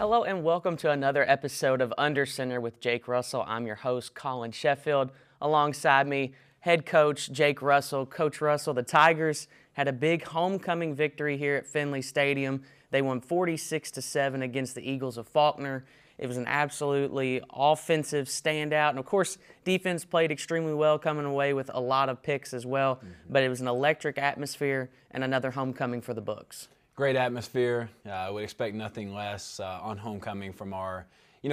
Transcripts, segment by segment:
Hello and welcome to another episode of Under Center with Jake Russell. I'm your host, Collin Sheffield. Alongside me, head coach Jake Russell. Coach Russell, the Tigers had a big homecoming victory here at Finley Stadium. They won 46-7 against the Eagles of Faulkner. It was an absolutely offensive standout. And, of course, defense played extremely well, coming away with a lot of picks as well. But it was an electric atmosphere and another homecoming for the books. Great atmosphere. We expect nothing less on homecoming from our,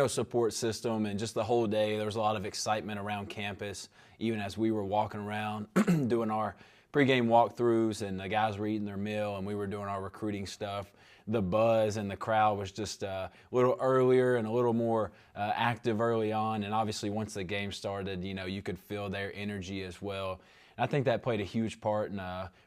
support system, and just the whole day. There was a lot of excitement around campus, even as we were walking around doing our pregame walkthroughs, and the guys were eating their meal, and we were doing our recruiting stuff. The buzz and the crowd was just a little earlier and a little more active early on, and obviously once the game started, you could feel their energy as well. I think that played a huge part in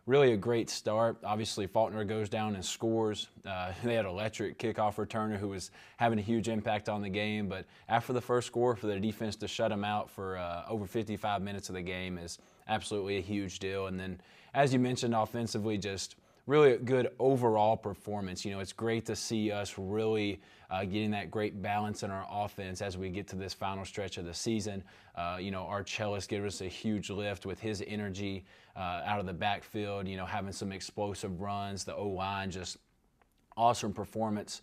really a great start. Obviously, Faulkner goes down and scores. They had an electric kickoff returner who was having a huge impact on the game. But after the first score, for the defense to shut them out for over 55 minutes of the game is absolutely a huge deal. And then, as you mentioned, offensively, just really a good overall performance. It's great to see us really getting that great balance in our offense as we get to this final stretch of the season. Our cellist gave us a huge lift with his energy out of the backfield, having some explosive runs. The O-line just awesome performance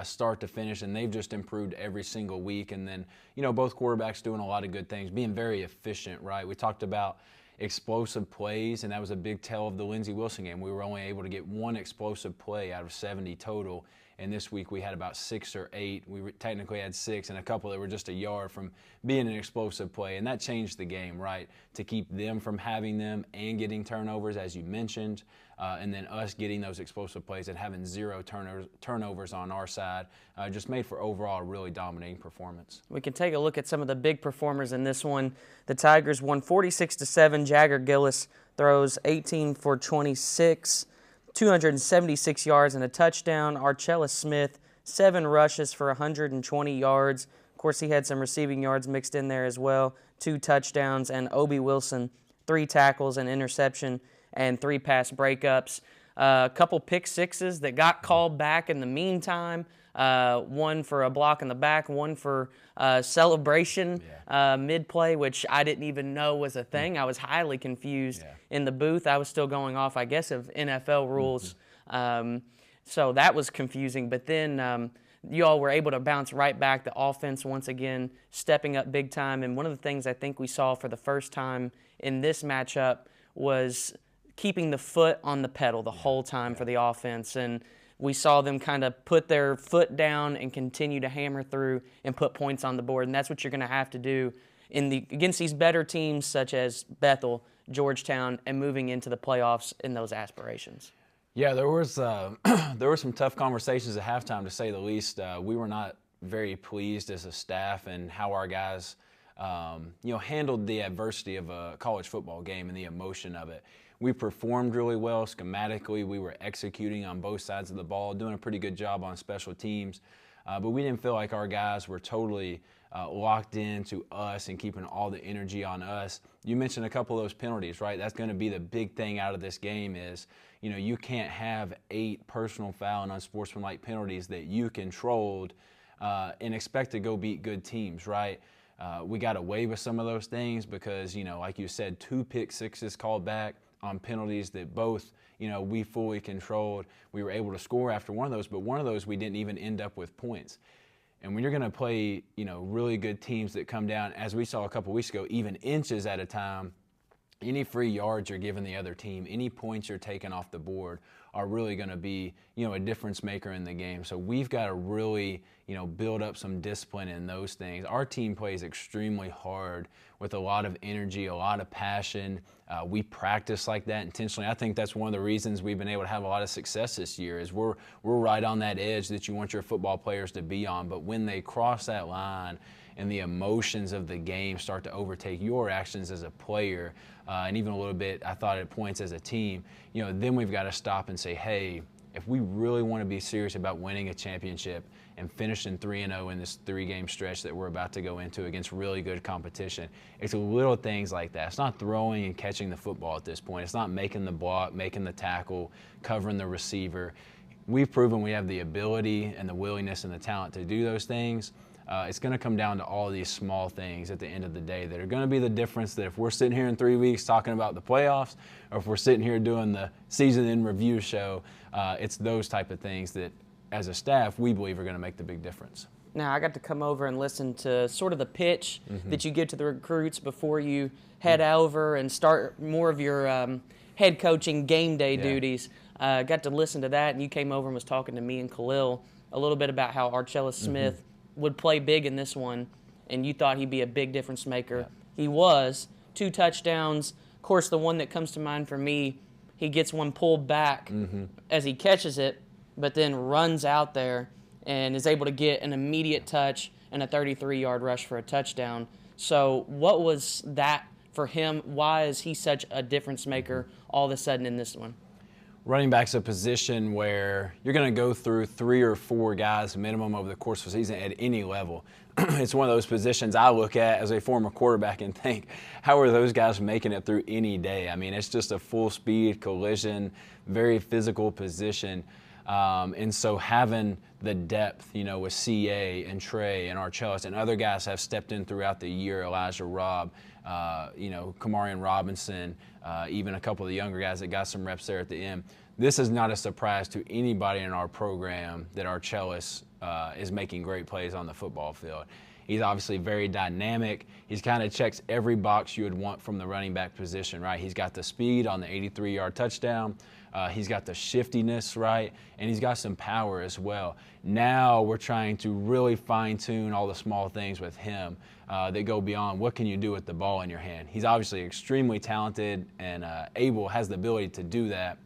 start to finish, and they've just improved every single week. And then, both quarterbacks doing a lot of good things, being very efficient, right? We talked about explosive plays, and that was a big tell of the Lindsey Wilson game. We were only able to get one explosive play out of 70 total, and this week we had about 6 or 8. We technically had 6, and a couple that were just a yard from being an explosive play, and that changed the game, right? To keep them from having them and getting turnovers, as you mentioned, and then us getting those explosive plays and having 0 turnovers on our side just made for overall a really dominating performance. We can take a look at some of the big performers in this one. The Tigers won 46-7. Jagger Gillis throws 18 for 26, 276 yards and a touchdown. Archella Smith, 7 rushes for 120 yards. Of course, he had some receiving yards mixed in there as well, 2 touchdowns. And Obi Wilson, 3 tackles, an interception, and 3 pass breakups. A couple pick sixes that got called back in the meantime. One for a block in the back, one for celebration mid-play, which I didn't even know was a thing. I was highly confused in the booth. I was still going off, I guess, of NFL rules. So that was confusing. But then you all were able to bounce right back. The offense, once again, stepping up big time. And one of the things I think we saw for the first time in this matchup was keeping the foot on the pedal the whole time for the offense. And we saw them kind of put their foot down and continue to hammer through and put points on the board. And that's what you're going to have to do against these better teams such as Bethel, Georgetown, and moving into the playoffs in those aspirations. Yeah, there were some tough conversations at halftime, to say the least. We were not very pleased as a staff and how our guys handled the adversity of a college football game and the emotion of it. We performed really well schematically. We were executing on both sides of the ball, doing a pretty good job on special teams. But we didn't feel like our guys were totally locked into us and keeping all the energy on us. You mentioned a couple of those penalties, right? That's going to be the big thing out of this game is, you can't have 8 personal foul and unsportsmanlike penalties that you controlled and expect to go beat good teams, right? We got away with some of those things because, like you said, 2 pick sixes called back on penalties that both, we fully controlled. We were able to score after one of those, but one of those we didn't even end up with points. And when you're going to play, really good teams that come down, as we saw a couple weeks ago, even inches at a time, any free yards you're giving the other team, any points you're taking off the board are really going to be, a difference maker in the game. So we've got to really, build up some discipline in those things. Our team plays extremely hard with a lot of energy, a lot of passion. We practice like that intentionally. I think that's one of the reasons we've been able to have a lot of success this year is we're right on that edge that you want your football players to be on. But when they cross that line and the emotions of the game start to overtake your actions as a player, and even a little bit, I thought at points as a team, then we've got to stop and say, hey, if we really want to be serious about winning a championship and finishing 3-0 in this 3-game stretch that we're about to go into against really good competition, it's little things like that. It's not throwing and catching the football at this point. It's not making the block, making the tackle, covering the receiver. we've proven we have the ability and the willingness and the talent to do those things. It's going to come down to all these small things at the end of the day that are going to be the difference, that if we're sitting here in 3 weeks talking about the playoffs, or if we're sitting here doing the season in review show, it's those type of things that as a staff we believe are going to make the big difference. Now, I got to come over and listen to sort of the pitch that you give to the recruits before you head over and start more of your head coaching game day duties. Got to listen to that, and you came over and was talking to me and Khalil a little bit about how Archella Smith would play big in this one, and you thought he'd be a big difference maker. Yeah. He was. 2 touchdowns. Of course, the one that comes to mind for me, he gets one pulled back as he catches it, but then runs out there and is able to get an immediate touch and a 33-yard rush for a touchdown. So what was that for him? Why is he such a difference maker all of a sudden in this one? Running back's a position where you're going to go through 3 or 4 guys minimum over the course of the season at any level. It's one of those positions I look at as a former quarterback and think, how are those guys making it through any day? I mean, it's just a full speed collision, very physical position. And so having the depth, with CA and Trey and Archella and other guys have stepped in throughout the year, Elijah Robb, Kamarian Robinson, even a couple of the younger guys that got some reps there at the end. This is not a surprise to anybody in our program that Archella is making great plays on the football field. He's obviously very dynamic. He's kind of checks every box you would want from the running back position, right? He's got the speed on the 83-yard touchdown. He's got the shiftiness, right? And he's got some power as well. Now we're trying to really fine-tune all the small things with him that go beyond what can you do with the ball in your hand. He's obviously extremely talented and has the ability to do that.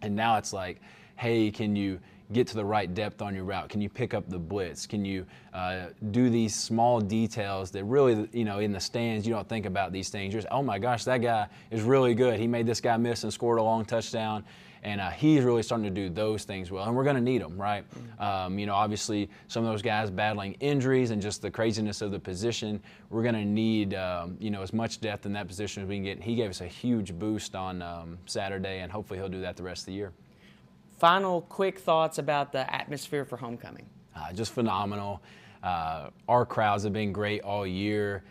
And now it's like, hey, can you get to the right depth on your route? Can you pick up the blitz? Can you do these small details that really, in the stands, you don't think about these things. You're just, oh my gosh, that guy is really good. He made this guy miss and scored a long touchdown. And he's really starting to do those things well. And we're going to need them, right? Obviously, some of those guys battling injuries and just the craziness of the position, we're going to need, as much depth in that position as we can get. He gave us a huge boost on Saturday, and hopefully he'll do that the rest of the year. Final quick thoughts about the atmosphere for homecoming. Just phenomenal. Our crowds have been great all year.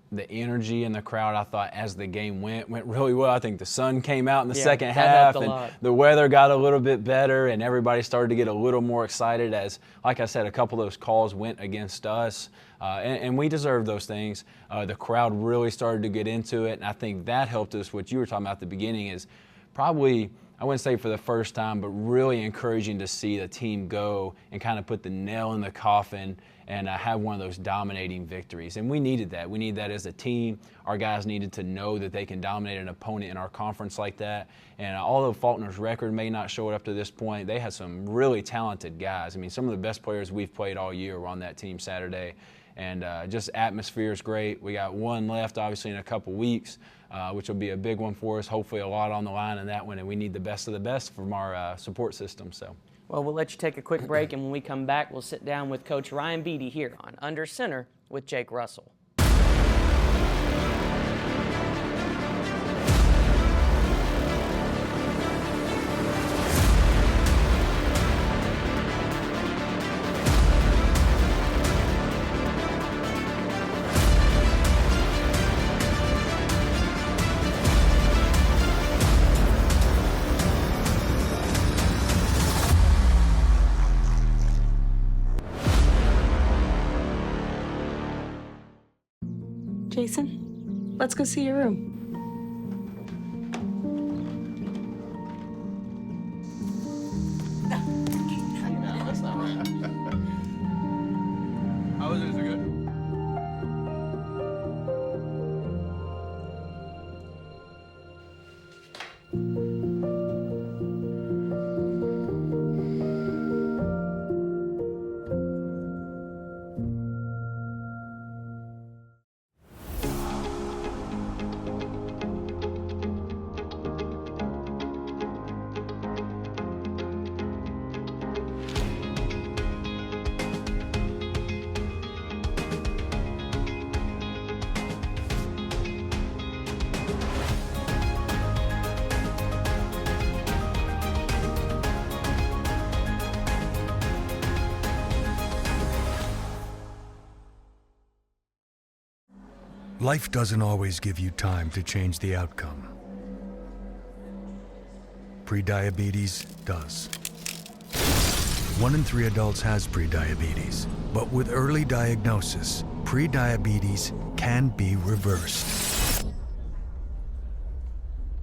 The energy in the crowd, I thought, as the game went really well. I think the sun came out in the second half, and the weather got a little bit better, and everybody started to get a little more excited as, like I said, a couple of those calls went against us, and we deserved those things. The crowd really started to get into it, and I think that helped us. What you were talking about at the beginning is probably, I wouldn't say for the first time, but really encouraging to see the team go and kind of put the nail in the coffin and have one of those dominating victories. And we needed that. We need that as a team. Our guys needed to know that they can dominate an opponent in our conference like that. And although Faulkner's record may not show it up to this point, they had some really talented guys. I mean, some of the best players we've played all year were on that team Saturday. And just atmosphere is great. We got one left, obviously, in a couple weeks, which will be a big one for us. Hopefully a lot on the line in that one, and we need the best of the best from our support system. So. Well, we'll let you take a quick break, and when we come back, we'll sit down with Coach Ryan Beatty here on Under Center with Jake Russell. Jason, let's go see your room. No, that's not right. How was it? Is it good? Life doesn't always give you time to change the outcome. Prediabetes does. 1 in 3 adults has prediabetes, but with early diagnosis, prediabetes can be reversed.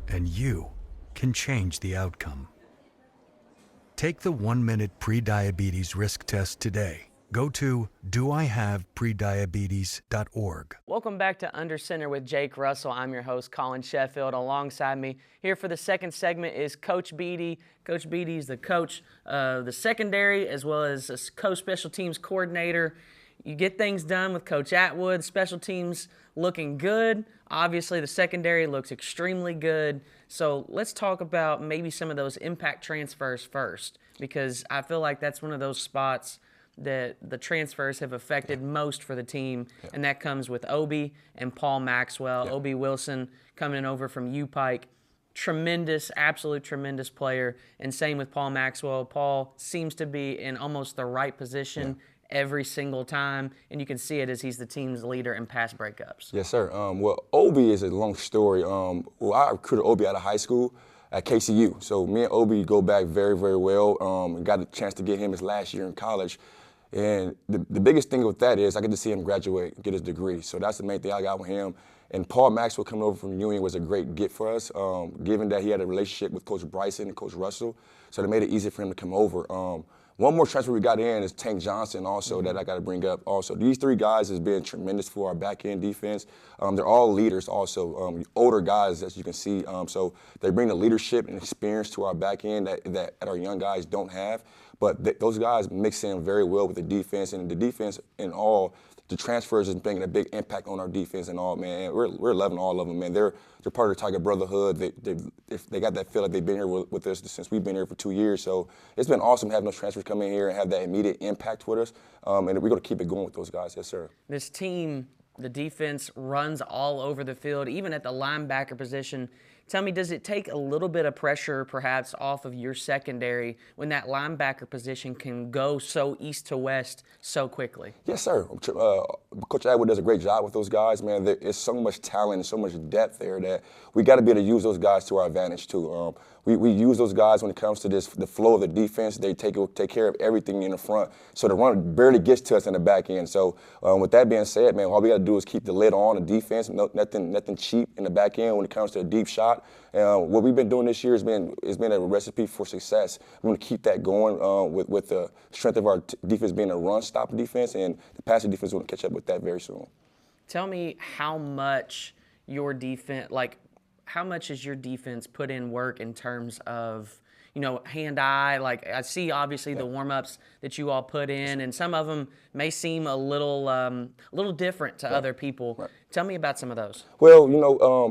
And you can change the outcome. Take the 1-minute prediabetes risk test today. Go to doihaveprediabetes.org. Welcome back to Under Center with Jake Russell. I'm your host, Collin Sheffield. Alongside me here for the second segment is Coach Beatty. Coach Beatty is the coach of the secondary as well as a co-special teams coordinator. You get things done with Coach Atwood. Special teams looking good. Obviously, the secondary looks extremely good. So let's talk about maybe some of those impact transfers first, because I feel like that's one of those spots that the transfers have affected most for the team, and that comes with Obi and Paul Maxwell. Obi Wilson coming over from U-Pike. Tremendous, absolute tremendous player, and same with Paul Maxwell. Paul seems to be in almost the right position every single time, and you can see it as he's the team's leader in pass breakups. Yes, sir. Well, Obi is a long story. I recruited Obi out of high school at KCU. So me and Obi go back very, very well. Got a chance to get him his last year in college. And the biggest thing with that is I get to see him graduate, get his degree. So that's the main thing I got with him. And Paul Maxwell coming over from Union was a great get for us, given that he had a relationship with Coach Bryson and Coach Russell. So it made it easy for him to come over. One more transfer we got in is Tank Johnson also that I got to bring up also. These 3 guys has been tremendous for our back-end defense. They're all leaders also, older guys as you can see. So they bring the leadership and experience to our back-end that our young guys don't have. But those guys mix in very well with the defense, and the defense in all, the transfers is making a big impact on our defense and all, man. We're loving all of them, man. They're part of the Tiger Brotherhood. They got that feel like they've been here with us since we've been here for 2 years. So it's been awesome having those transfers come in here and have that immediate impact with us. And we're going to keep it going with those guys, yes, sir. This team, the defense runs all over the field, even at the linebacker position. Tell me, does it take a little bit of pressure perhaps off of your secondary when that linebacker position can go so east to west so quickly? Yes, sir. Coach Atwood does a great job with those guys, man. There is so much talent and so much depth there that we got to be able to use those guys to our advantage too. We use those guys when it comes to the flow of the defense. They take care of everything in the front, so the run barely gets to us in the back end. So with that being said, man, all we got to do is keep the lid on the defense. Nothing cheap in the back end when it comes to a deep shot. What we've been doing this year has been a recipe for success. We're going to keep that going with the strength of our defense being a run-stop defense, and the passing defense is going to catch up with that very soon. Tell me how much your defense, how much has your defense put in work in terms of, hand-eye? Like, I see obviously the warm-ups that you all put in, and some of them may seem a little different to other people. Right. Tell me about some of those. Well,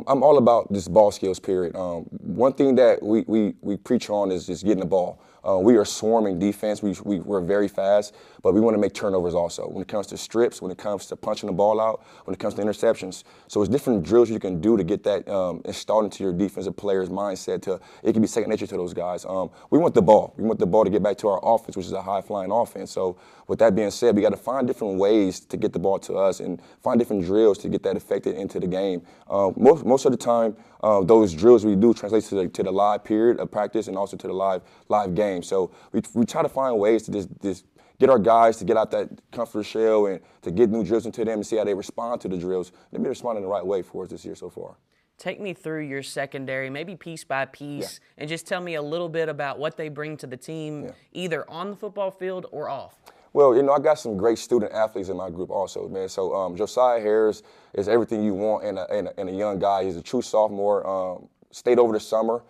I'm all about this ball skills, period. One thing that we preach on is just getting the ball. We are swarming defense. We're very fast, but we want to make turnovers also. When it comes to strips, when it comes to punching the ball out, when it comes to interceptions. So it's different drills you can do to get that installed into your defensive player's mindset. It can be second nature to those guys. We want the ball. We want the ball to get back to our offense, which is a high-flying offense. So with that being said, we got to find different ways to get the ball to us and find different drills to get that affected into the game. Most of the time, those drills we do translate to the live period of practice and also to the live game. So we try to find ways to just get our guys to get out that comfort shell and to get new drills into them and see how they respond to the drills. They've been responding the right way for us this year so far. Take me through your secondary, maybe piece by piece, and just tell me a little bit about what they bring to the team, either on the football field or off. Well, I got some great student athletes in my group also, man. So Josiah Harris is everything you want in a young guy. He's a true sophomore, stayed over the summer.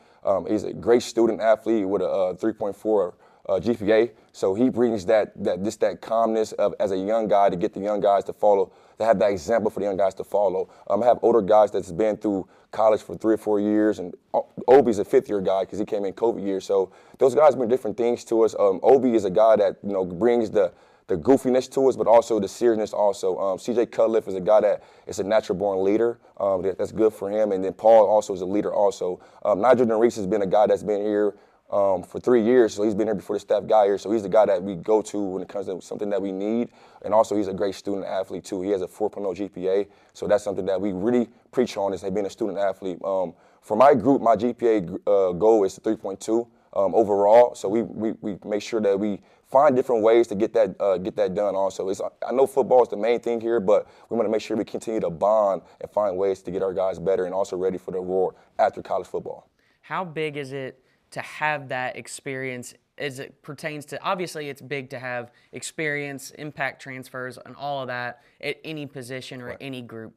He's a great student athlete with a 3.4 GPA. So he brings that calmness as a young guy to get the young guys to follow, to have that example for the young guys to follow. I have older guys that's been through college for 3 or 4 years, and Obi's a 5th-year guy because he came in COVID year. So those guys bring different things to us. Obi is a guy that brings the goofiness to us, but also the seriousness also. CJ Cutliff is a guy that is a natural-born leader. That's good for him. And then Paul also is a leader also. Nigel Denreese has been a guy that's been here for 3 years, so he's been here before the staff got here. So he's the guy that we go to when it comes to something that we need. And also, he's a great student athlete too. He has a 4.0 GPA, so that's something that we really preach on, is being a student athlete. For my group, my GPA goal is 3.2 overall. So we make sure that we find different ways to get that done. Also, I know football is the main thing here, but we want to make sure we continue to bond and find ways to get our guys better and also ready for the war after college football. How big is it to have that experience as it pertains to, obviously it's big to have experience, impact transfers, and all of that at any position or any group,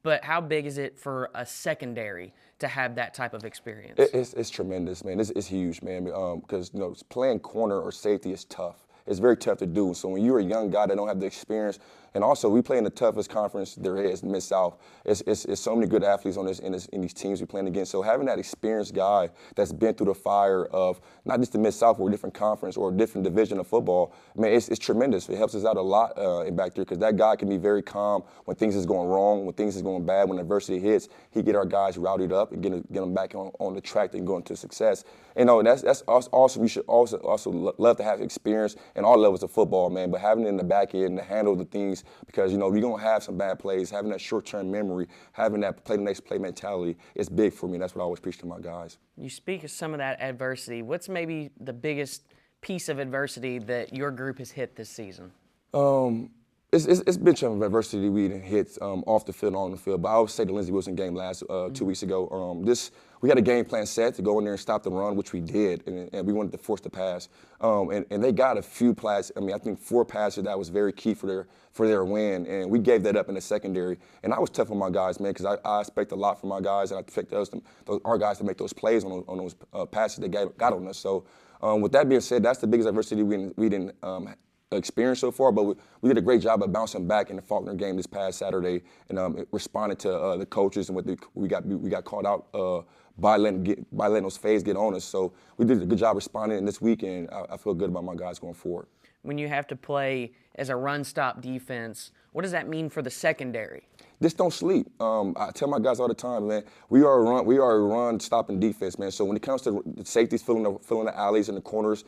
but how big is it for a secondary to have that type of experience? It's tremendous, man. It's huge, man, because playing corner or safety is tough. It's very tough to do. So when you're a young guy that don't have the experience, and also we play in the toughest conference there is, Mid-South. It's so many good athletes in these teams we're playing against. So having that experienced guy that's been through the fire of not just the Mid-South or a different conference or a different division of football, man, it's tremendous. It helps us out a lot back there, because that guy can be very calm when things is going wrong, when things is going bad, when adversity hits. He get our guys routed up and get them back on the track and going to success. And that's awesome. You should also love to have experience in all levels of football, man, but having it in the back end to handle the things, because we're going to have some bad plays. Having that short-term memory, having that play the next play mentality is big for me. That's what I always preach to my guys. You speak of some of that adversity. What's maybe the biggest piece of adversity that your group has hit this season? It's been some adversity we didn't hit off the field and on the field, but I would say the Lindsey Wilson game last 2 weeks ago. We had a game plan set to go in there and stop the run, which we did, and we wanted to force the pass. And they got a few passes. I think 4 passes that was very key for their win, and we gave that up in the secondary. And I was tough on my guys, man, because I expect a lot from my guys, and I expect our guys to make those plays on those passes they got on us. So with that being said, that's the biggest adversity we didn't experience so far, but we did a great job of bouncing back in the Faulkner game this past Saturday, and responding to the coaches and what we got called out by letting those fades get on us. So we did a good job responding this week, and I feel good about my guys going forward. When you have to play as a run-stop defense, what does that mean for the secondary? Just don't sleep. I tell my guys all the time, man, we are a run-stopping defense, man. So when it comes to the safeties filling the alleys and the corners,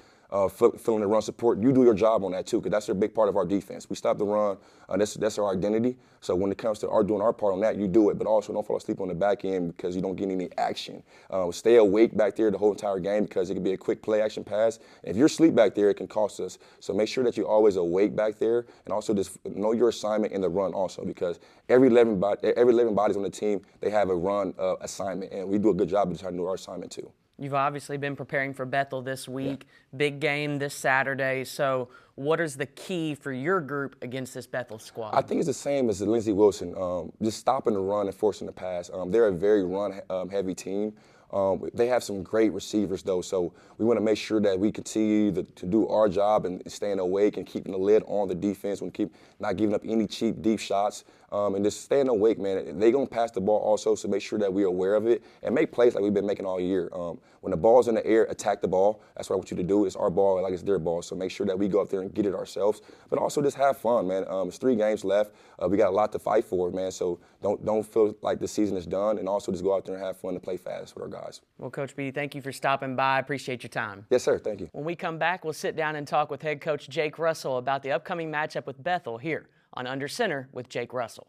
filling the run support, you do your job on that too, because that's a big part of our defense. We stop the run. That's our identity. So when it comes to doing our part on that, you do it, but also don't fall asleep on the back end because you don't get any action. Stay awake back there the whole entire game, because it could be a quick play action pass. If you're asleep back there, it can cost us. So make sure that you're always awake back there, and also just know your assignment in the run also, because every 11 bodies on the team, they have a run assignment, and we do a good job of trying to do our assignment too. You've obviously been preparing for Bethel this week, big game this Saturday. So what is the key for your group against this Bethel squad? I think it's the same as the Lindsey Wilson, just stopping the run and forcing the pass. They're a very run-heavy team. They have some great receivers, though, so we want to make sure that we continue to do our job and staying awake and keeping the lid on the defense and keep not giving up any cheap, deep shots, and just staying awake, man. They're going to pass the ball also, so make sure that we're aware of it and make plays like we've been making all year. When the ball's in the air, attack the ball. That's what I want you to do. It's our ball like it's their ball, so make sure that we go up there and get it ourselves, but also just have fun, man. It's 3 games left. We got a lot to fight for, man, so don't feel like the season is done, and also just go out there and have fun and play fast with our guys. Well, Coach B, thank you for stopping by. I appreciate your time. Yes, sir. Thank you. When we come back, we'll sit down and talk with head coach Jake Russell about the upcoming matchup with Bethel here on Under Center with Jake Russell.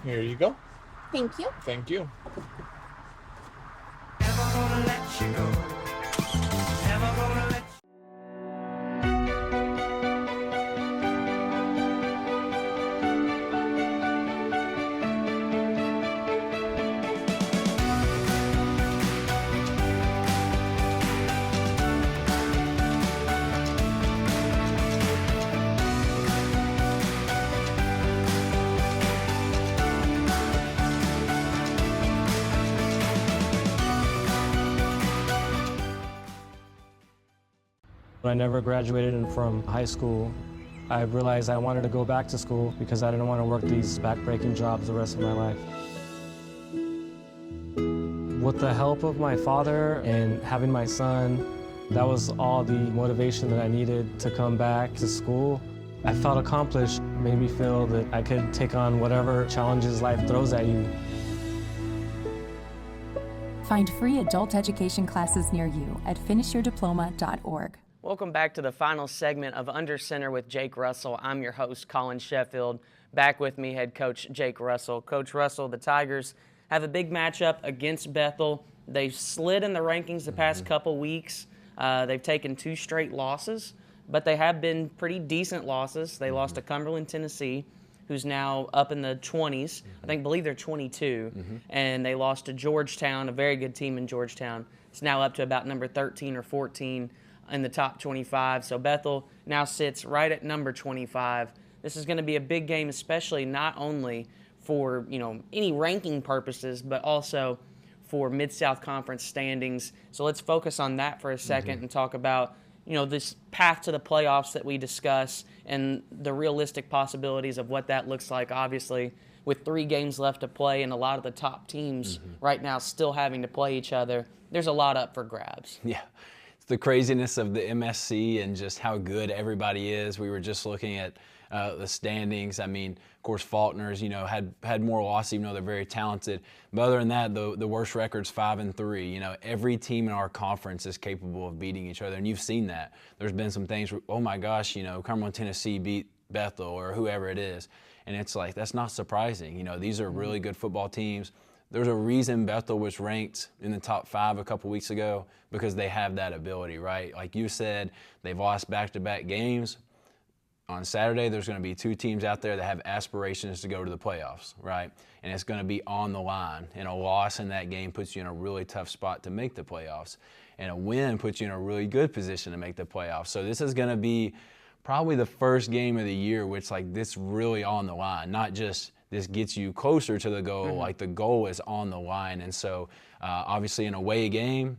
Here you go. Thank you. Thank you. Never gonna let you go. Never gonna let you I never graduated from high school. I realized I wanted to go back to school because I didn't want to work these back-breaking jobs the rest of my life. With the help of my father and having my son, that was all the motivation that I needed to come back to school. I felt accomplished, made me feel that I could take on whatever challenges life throws at you. Find free adult education classes near you at finishyourdiploma.org. Welcome back to the final segment of Under Center with Jake Russell. I'm your host, Collin Sheffield. Back with me, head coach Jake Russell. Coach Russell, the Tigers have a big matchup against Bethel. They've slid in the rankings the past couple weeks. They've taken 2 straight losses, but they have been pretty decent losses. They lost to Cumberland, Tennessee, who's now up in the 20s. I believe they're 22. And they lost to Georgetown, a very good team in Georgetown. It's now up to about number 13 or 14 in the top 25. So Bethel now sits right at number 25. This is going to be a big game, especially not only for any ranking purposes, but also for Mid-South Conference standings. So let's focus on that for a second and talk about this path to the playoffs that we discuss and the realistic possibilities of what that looks like. Obviously, with 3 games left to play and a lot of the top teams right now still having to play each other, there's a lot up for grabs. Yeah. It's the craziness of the MSC and just how good everybody is. We were just looking at the standings. I mean, of course, Faulkner's, had more losses, even though they're very talented. But other than that, the worst record's 5-3. Every team in our conference is capable of beating each other, and you've seen that. There's been some things where, oh my gosh, Cumberland, Tennessee beat Bethel or whoever it is, and it's like, that's not surprising. These are really good football teams. There's a reason Bethel was ranked in the top 5 a couple weeks ago, because they have that ability, right? Like you said, they've lost back-to-back games. On Saturday, there's going to be 2 teams out there that have aspirations to go to the playoffs, right? And it's going to be on the line. And a loss in that game puts you in a really tough spot to make the playoffs. And a win puts you in a really good position to make the playoffs. So this is going to be probably the first game of the year which, this really on the line, not just this gets you closer to the goal, like the goal is on the line. And so obviously an away game,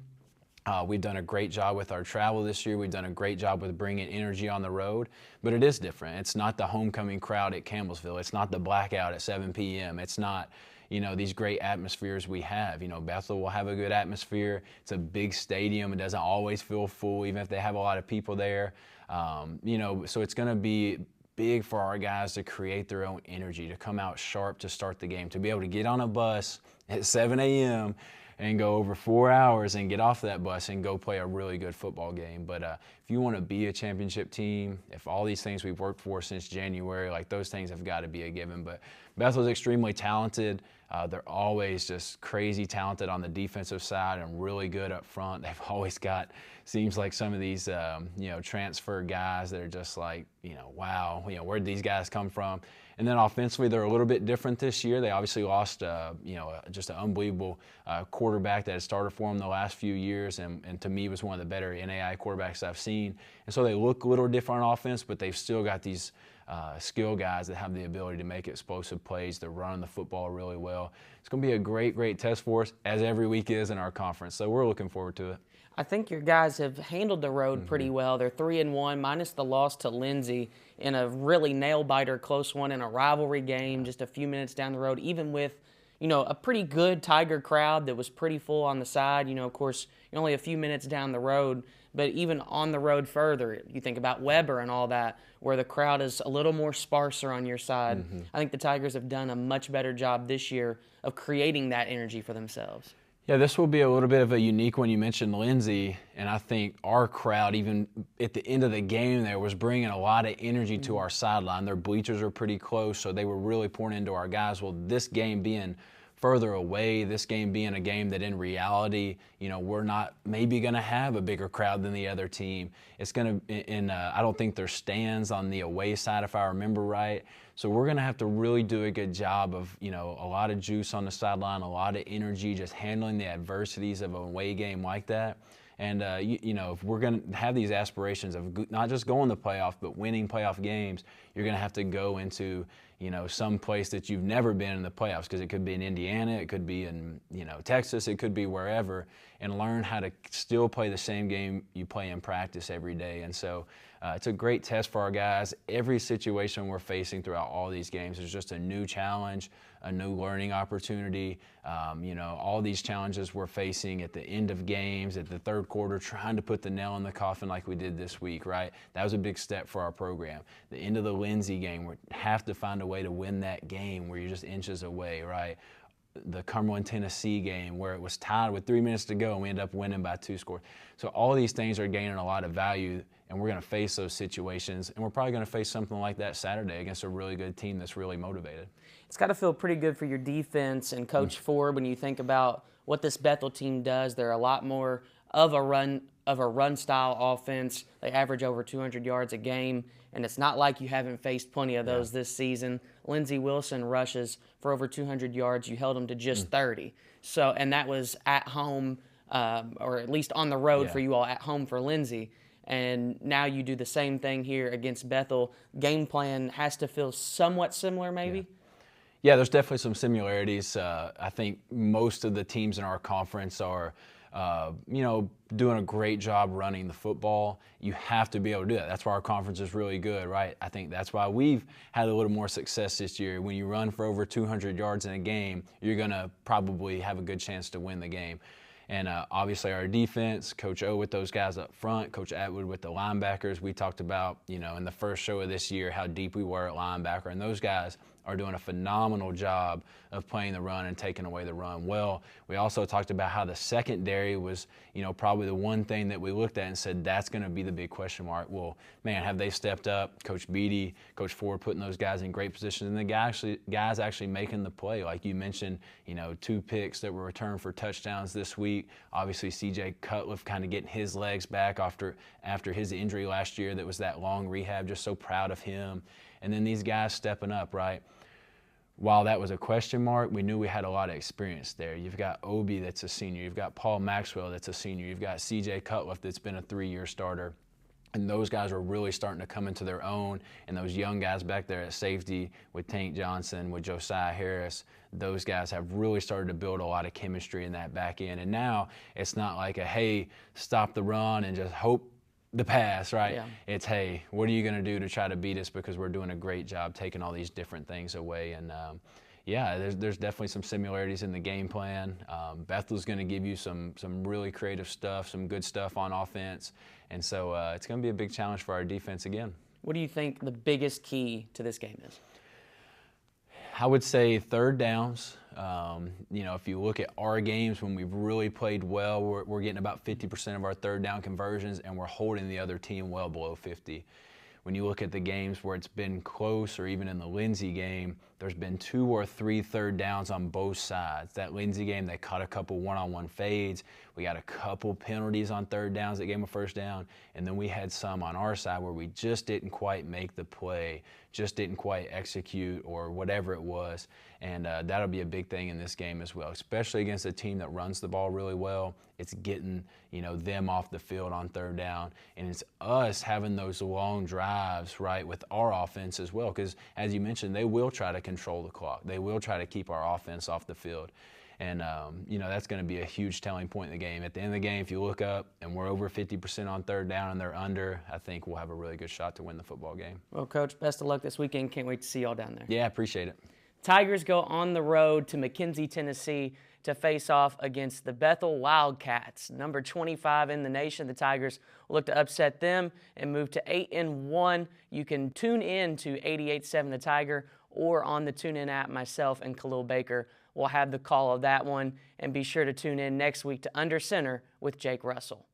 we've done a great job with our travel this year. We've done a great job with bringing energy on the road, but it is different. It's not the homecoming crowd at Campbellsville. It's not the blackout at 7 p.m. It's not, these great atmospheres we have. Bethel will have a good atmosphere. It's a big stadium. It doesn't always feel full, even if they have a lot of people there. So it's going to be big for our guys to create their own energy, to come out sharp to start the game, to be able to get on a bus at 7 a.m., and go over 4 hours and get off that bus and go play a really good football game. But if you want to be a championship team, if all these things we've worked for since January, those things have got to be a given. But Bethel's extremely talented. They're always just crazy talented on the defensive side and really good up front. They've always got, seems like some of these, transfer guys that are just wow, where'd these guys come from? And then offensively, they're a little bit different this year. They obviously lost, just an unbelievable quarterback that had started for them the last few years, and to me was one of the better NAI quarterbacks I've seen. And so they look a little different on offense, but they've still got these skill guys that have the ability to make explosive plays. They're running the football really well. It's going to be a great, great test for us, as every week is in our conference. So we're looking forward to it. I think your guys have handled the road pretty well. They're 3-1, minus the loss to Lindsay in a really nail-biter close one in a rivalry game just a few minutes down the road, even with, a pretty good Tiger crowd that was pretty full on the side. Of course, you're only a few minutes down the road, but even on the road further, you think about Weber and all that, where the crowd is a little more sparser on your side. I think the Tigers have done a much better job this year of creating that energy for themselves. Yeah, this will be a little bit of a unique one. You mentioned Lindsay, and I think our crowd, even at the end of the game there, was bringing a lot of energy to our sideline. Their bleachers are pretty close, so they were really pouring into our guys. Well, this game being further away, this game being a game that in reality, we're not maybe going to have a bigger crowd than the other team. It's going to, I don't think there's stands on the away side, if I remember right. So we're going to have to really do a good job of, a lot of juice on the sideline, a lot of energy, just handling the adversities of an away game like that. And, if we're going to have these aspirations of not just going to the playoff, but winning playoff games, you're going to have to go into, some place that you've never been in the playoffs, because it could be in Indiana, it could be in, Texas, it could be wherever, and learn how to still play the same game you play in practice every day. And so it's a great test for our guys. Every situation we're facing throughout all these games is just a new challenge, a new learning opportunity. All these challenges we're facing at the end of games, at the third quarter, trying to put the nail in the coffin like we did this week, right? That was a big step for our program. The end of the Lindsay game, we have to find a way to win that game where you're just inches away, right? The Cumberland, Tennessee game where it was tied with 3 minutes to go and we ended up winning by 2 scores. So all these things are gaining a lot of value, and we're going to face those situations, and we're probably going to face something like that Saturday against a really good team that's really motivated. It's got to feel pretty good for your defense and Coach Ford when you think about what this Bethel team does. They're a lot more of a run style offense. They average over 200 yards a game, and it's not like you haven't faced plenty of those this season. Lindsey Wilson rushes for over 200 yards. You held him to just 30. So, and that was at home, or at least on the road for you all, at home for Lindsey. And now you do the same thing here against Bethel. Game plan has to feel somewhat similar, maybe? Yeah, there's definitely some similarities. I think most of the teams in our conference are doing a great job running the football. You have to be able to do that. That's why our conference is really good, right? I think that's why we've had a little more success this year. When you run for over 200 yards in a game, you're going to probably have a good chance to win the game. And obviously our defense, Coach O with those guys up front, Coach Atwood with the linebackers. We talked about, in the first show of this year, how deep we were at linebacker. And those guys are doing a phenomenal job of playing the run and taking away the run well. We also talked about how the secondary was, probably the one thing that we looked at and said, that's going to be the big question mark. Well, man, have they stepped up? Coach Beatty, Coach Ford putting those guys in great positions, and the guys actually making the play. Like you mentioned, 2 picks that were returned for touchdowns this week. Obviously, C.J. Cutliff kind of getting his legs back after his injury last year. That was that long rehab. Just so proud of him. And then these guys stepping up, right? While that was a question mark, we knew we had a lot of experience there. You've got Obi that's a senior. You've got Paul Maxwell that's a senior. You've got C.J. Cutliff that's been a 3-year starter. And those guys are really starting to come into their own. And those young guys back there at safety with Tank Johnson, with Josiah Harris, those guys have really started to build a lot of chemistry in that back end. And now it's not like a, hey, stop the run and just hope the pass, right? Yeah. It's, hey, what are you going to do to try to beat us, because we're doing a great job taking all these different things away. And there's definitely some similarities in the game plan. Bethel's going to give you some really creative stuff, some good stuff on offense. And so it's going to be a big challenge for our defense again. What do you think the biggest key to this game is? I would say third downs. If you look at our games when we've really played well, we're getting about 50% of our third down conversions, and we're holding the other team well below 50. When you look at the games where it's been close, or even in the Lindsay game, there's been 2 or 3 third downs on both sides. That Lindsay game, they caught a couple one-on-one fades. We got a couple penalties on third downs that gave them a first down. And then we had some on our side where we just didn't quite make the play, just didn't quite execute, or whatever it was. And that'll be a big thing in this game as well, especially against a team that runs the ball really well. It's getting, them off the field on third down. And it's us having those long drives, right, with our offense as well. Because, as you mentioned, they will try to control the clock. They will try to keep our offense off the field. And, that's going to be a huge telling point in the game. At the end of the game, if you look up and we're over 50% on third down and they're under, I think we'll have a really good shot to win the football game. Well, Coach, best of luck this weekend. Can't wait to see y'all down there. Yeah, appreciate it. Tigers go on the road to McKenzie, Tennessee to face off against the Bethel Wildcats, number 25 in the nation. The Tigers will look to upset them and move to 8-1. You can tune in to 88.7 The Tiger or on the TuneIn app. Myself and Khalil Baker will have the call of that one. And be sure to tune in next week to Under Center with Jake Russell.